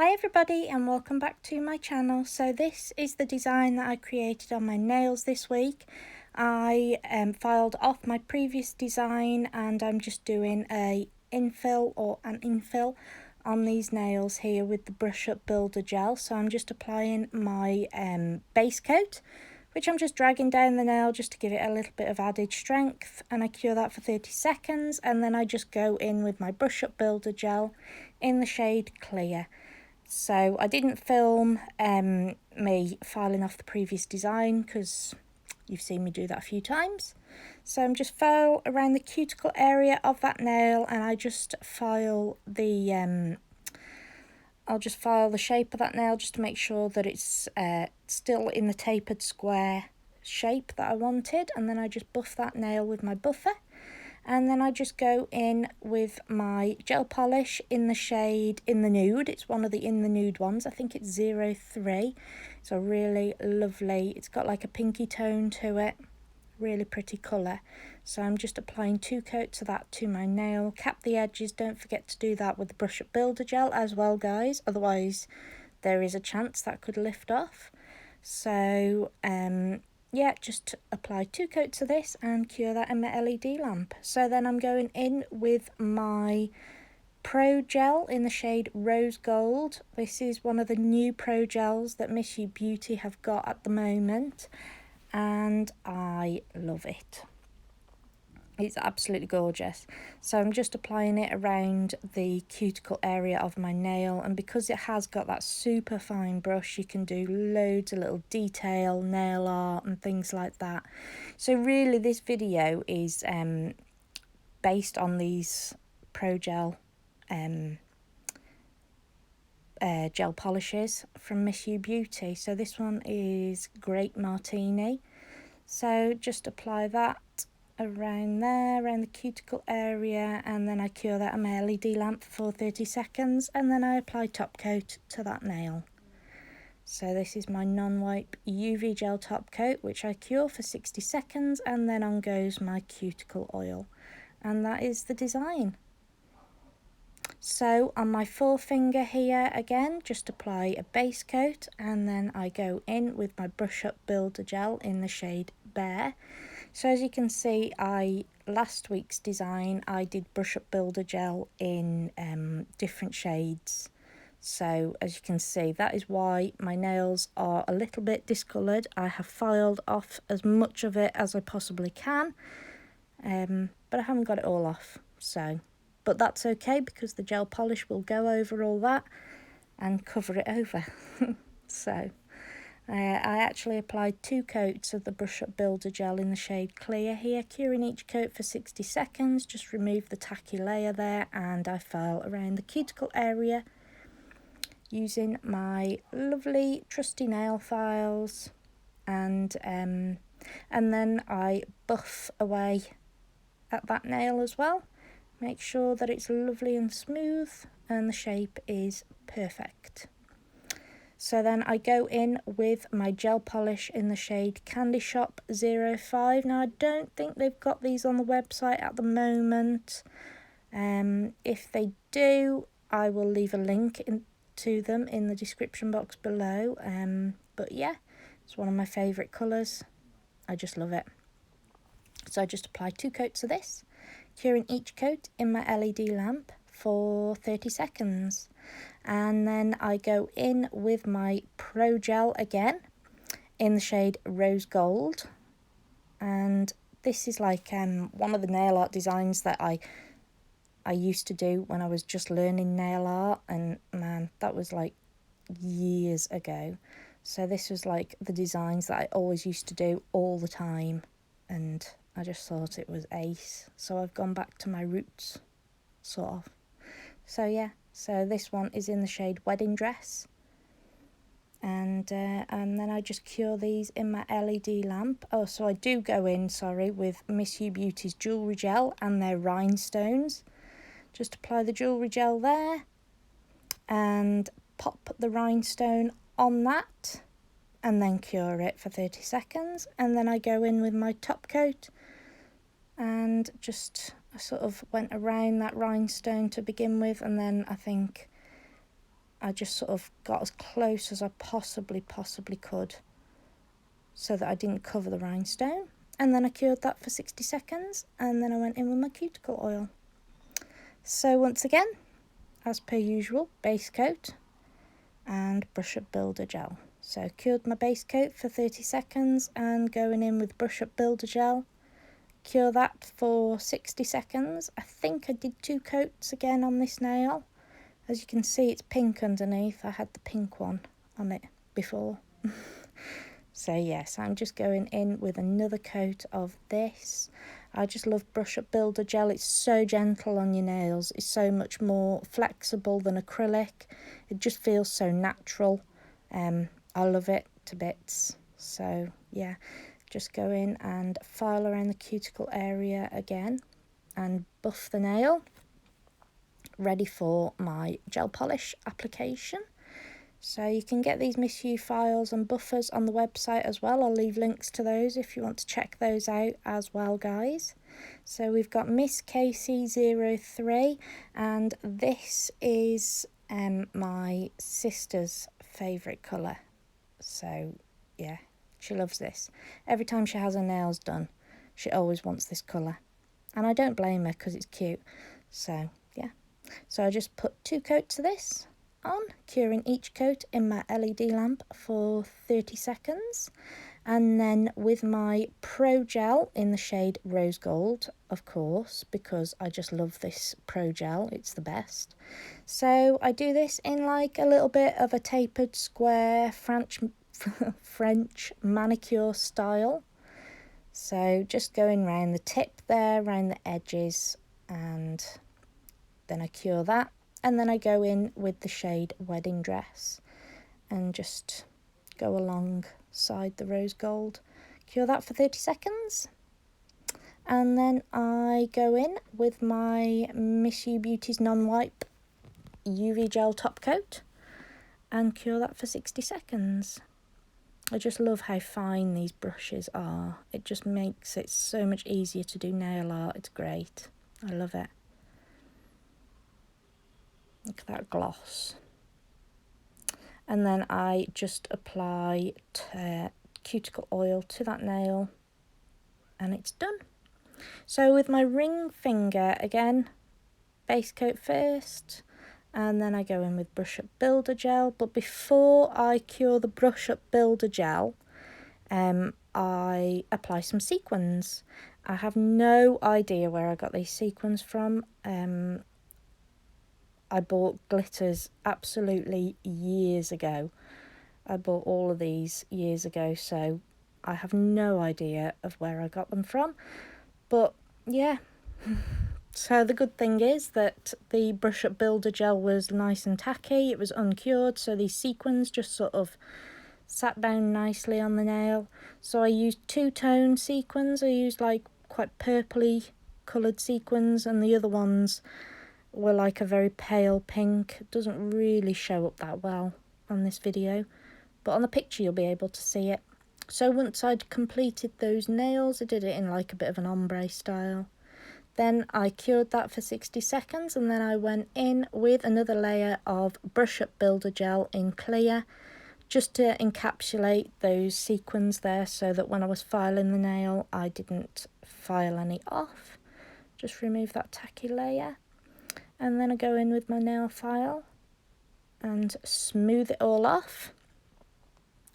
Hi everybody and welcome back to my channel. So this is the design that I created on my nails this week. I filed off my previous design and I'm just doing an infill on these nails here with the Brush Up Builder gel. So I'm just applying my base coat, which I'm just dragging down the nail just to give it a little bit of added strength, and I cure that for 30 seconds and then I just go in with my Brush Up Builder gel in the shade Clear. So I didn't film me filing off the previous design because you've seen me do that a few times. So I'm just file around the cuticle area of that nail, and I just file the I'll just file the shape of that nail just to make sure that it's still in the tapered square shape that I wanted, and then I just buff that nail with my buffer. And then I just go in with my gel polish in the shade In the Nude. It's one of the In the Nude ones. I think it's 03. It's a really lovely, it's got like a pinky tone to it. Really pretty colour. So I'm just applying 2 coats of that to my nail. Cap the edges. Don't forget to do that with the Brush Up Builder gel as well, guys. Otherwise, there is a chance that could lift off. So, yeah, just apply 2 coats of this and cure that in my LED lamp. So then I'm going in with my Pro Gel in the shade Rose Gold. This is one of the new Pro Gels that Miss You Beauty have got at the moment, and I love it. It's absolutely gorgeous. So I'm just applying it around the cuticle area of my nail, and because it has got that super fine brush, you can do loads of little detail, nail art and things like that. So really this video is based on these Pro Gel gel polishes from Miss You Beauty. So this one is Grape Martini. So just apply that around there, around the cuticle area, and then I cure that on my LED lamp for 30 seconds, and then I apply top coat to that nail. So this is my non-wipe UV gel top coat, which I cure for 60 seconds, and then on goes my cuticle oil, and that is the design. So on my forefinger here again, just apply a base coat, and then I go in with my Brush Up Builder gel in the shade Bear. So as you can see, last week's design I did Brush Up Builder gel in different shades. So as you can see, that is why my nails are a little bit discoloured. I have filed off as much of it as I possibly can, but I haven't got it all off. But that's okay because the gel polish will go over all that and cover it over. So I actually applied 2 coats of the Brush Up Builder gel in the shade Clear here, curing each coat for 60 seconds. Just remove the tacky layer there, and I file around the cuticle area using my lovely trusty nail files, and then I buff away at that nail as well. Make sure that it's lovely and smooth and the shape is perfect. So then I go in with my gel polish in the shade Candy Shop 05. Now I don't think they've got these on the website at the moment. If they do, I will leave a link to them in the description box below. But yeah, it's one of my favourite colours. I just love it. So I just apply 2 coats of this, curing each coat in my LED lamp for 30 seconds. And then I go in with my Pro Gel again in the shade Rose Gold. And this is like one of the nail art designs that I used to do when I was just learning nail art. And man, that was like years ago. So this was like the designs that I always used to do all the time. And I just thought it was ace. So I've gone back to my roots, sort of. So yeah. So this one is in the shade Wedding Dress, and then I just cure these in my LED lamp. Oh, so I do go in, sorry, with Miss You Beauty's jewellery gel and their rhinestones. Just apply the jewellery gel there and pop the rhinestone on that, and then cure it for 30 seconds. And then I go in with my top coat and just I sort of went around that rhinestone to begin with, and then I think I just sort of got as close as I possibly could so that I didn't cover the rhinestone. And then I cured that for 60 seconds, and then I went in with my cuticle oil. So once again, as per usual, base coat and brush up builder gel. So cured my base coat for 30 seconds and going in with brush up builder gel. Cure that for 60 seconds. I think I did 2 coats again on this nail. As you can see, it's pink underneath. I had the pink one on it before. So yes, I'm just going in with another coat of this. I just love brush up builder gel. It's so gentle on your nails. It's so much more flexible than acrylic. It just feels so natural. I love it to bits. So yeah, just go in and file around the cuticle area again and buff the nail. Ready for my gel polish application. So you can get these Miss You files and buffers on the website as well. I'll leave links to those if you want to check those out as well, guys. So we've got Miss KC03, and this is my sister's favourite colour. So yeah, she loves this. Every time she has her nails done, she always wants this colour. And I don't blame her because it's cute. So yeah. So I just put 2 coats of this on, curing each coat in my LED lamp for 30 seconds. And then with my Pro Gel in the shade Rose Gold, of course, because I just love this Pro Gel, it's the best. So I do this in like a little bit of a tapered square French manicure style. So just going round the tip there, round the edges, and then I cure that. And then I go in with the shade Wedding Dress and just go alongside the rose gold. Cure that for 30 seconds. And then I go in with my Miss You Beauty's non-wipe UV gel top coat and cure that for 60 seconds. I just love how fine these brushes are. It just makes it so much easier to do nail art. It's great. I love it. Look at that gloss. And then I just apply cuticle oil to that nail and it's done. So with my ring finger, again, base coat first, and then I go in with brush up builder gel. But before I cure the brush up builder gel, I apply some sequins. I have no idea where I got these sequins from. I bought glitters absolutely years ago. I bought all of these years ago, so I have no idea of where I got them from. But yeah, so the good thing is that the brush up builder gel was nice and tacky. It was uncured, so these sequins just sort of sat down nicely on the nail. So I used 2-tone sequins. I used like quite purpley coloured sequins, and the other ones were like a very pale pink. It doesn't really show up that well on this video, but on the picture you'll be able to see it. So once I'd completed those nails, I did it in like a bit of an ombre style. Then I cured that for 60 seconds, and then I went in with another layer of brush up builder gel in clear, just to encapsulate those sequins there, so that when I was filing the nail I didn't file any off. Just remove that tacky layer. And then I go in with my nail file and smooth it all off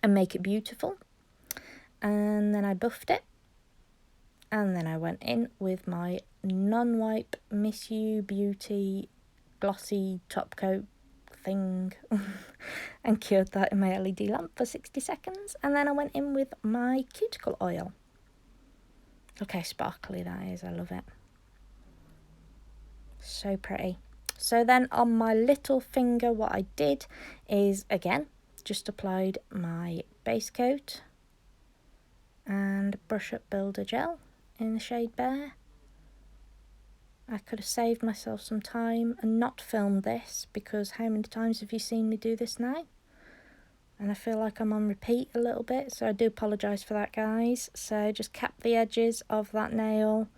and make it beautiful. And then I buffed it. And then I went in with my non-wipe Miss You Beauty glossy top coat thing and cured that in my LED lamp for 60 seconds. And then I went in with my cuticle oil. Look how sparkly that is. I love it. So pretty. So then on my little finger, what I did is, again, just applied my base coat and brush up builder gel in the shade Bear. I could have saved myself some time and not filmed this, because how many times have you seen me do this now? And I feel like I'm on repeat a little bit, so I do apologise for that, guys. So just cap the edges of that nail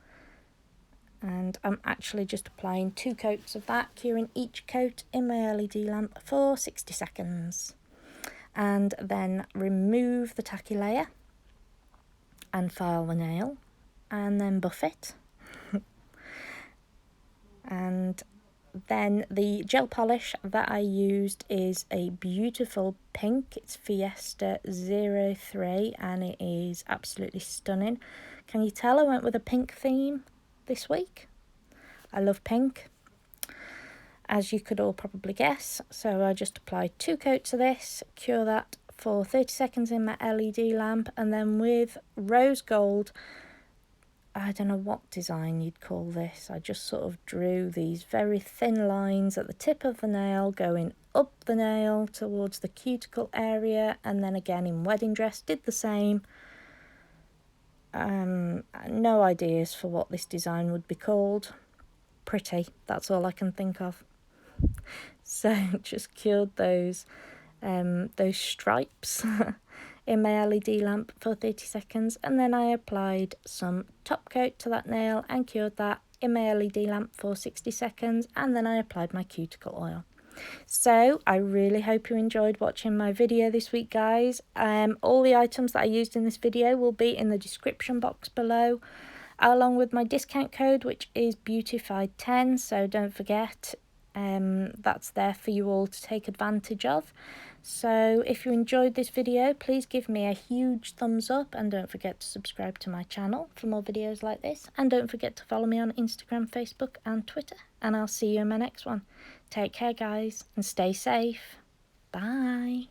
And I'm actually just applying 2 coats of that, curing each coat in my LED lamp for 60 seconds. And then remove the tacky layer and file the nail and then buff it. And then the gel polish that I used is a beautiful pink. It's Fiesta 03 and it is absolutely stunning. Can you tell I went with a pink theme this week? I love pink, as you could all probably guess. So I just applied 2 coats of this, cure that for 30 seconds in my LED lamp, and then with rose gold, I don't know what design you'd call this. I just sort of drew these very thin lines at the tip of the nail going up the nail towards the cuticle area, and then again in wedding dress did the same. No ideas for what this design would be called. Pretty, that's all I can think of. So just cured those stripes in my LED lamp for 30 seconds, and then I applied some top coat to that nail and cured that in my LED lamp for 60 seconds, and then I applied my cuticle oil. So I really hope you enjoyed watching my video this week, guys. All the items that I used in this video will be in the description box below, along with my discount code, which is Beautified 10, so don't forget, that's there for you all to take advantage of. So if you enjoyed this video, please give me a huge thumbs up, and don't forget to subscribe to my channel for more videos like this, and don't forget to follow me on Instagram, Facebook and Twitter, and I'll see you in my next one. Take care, guys, and stay safe. Bye.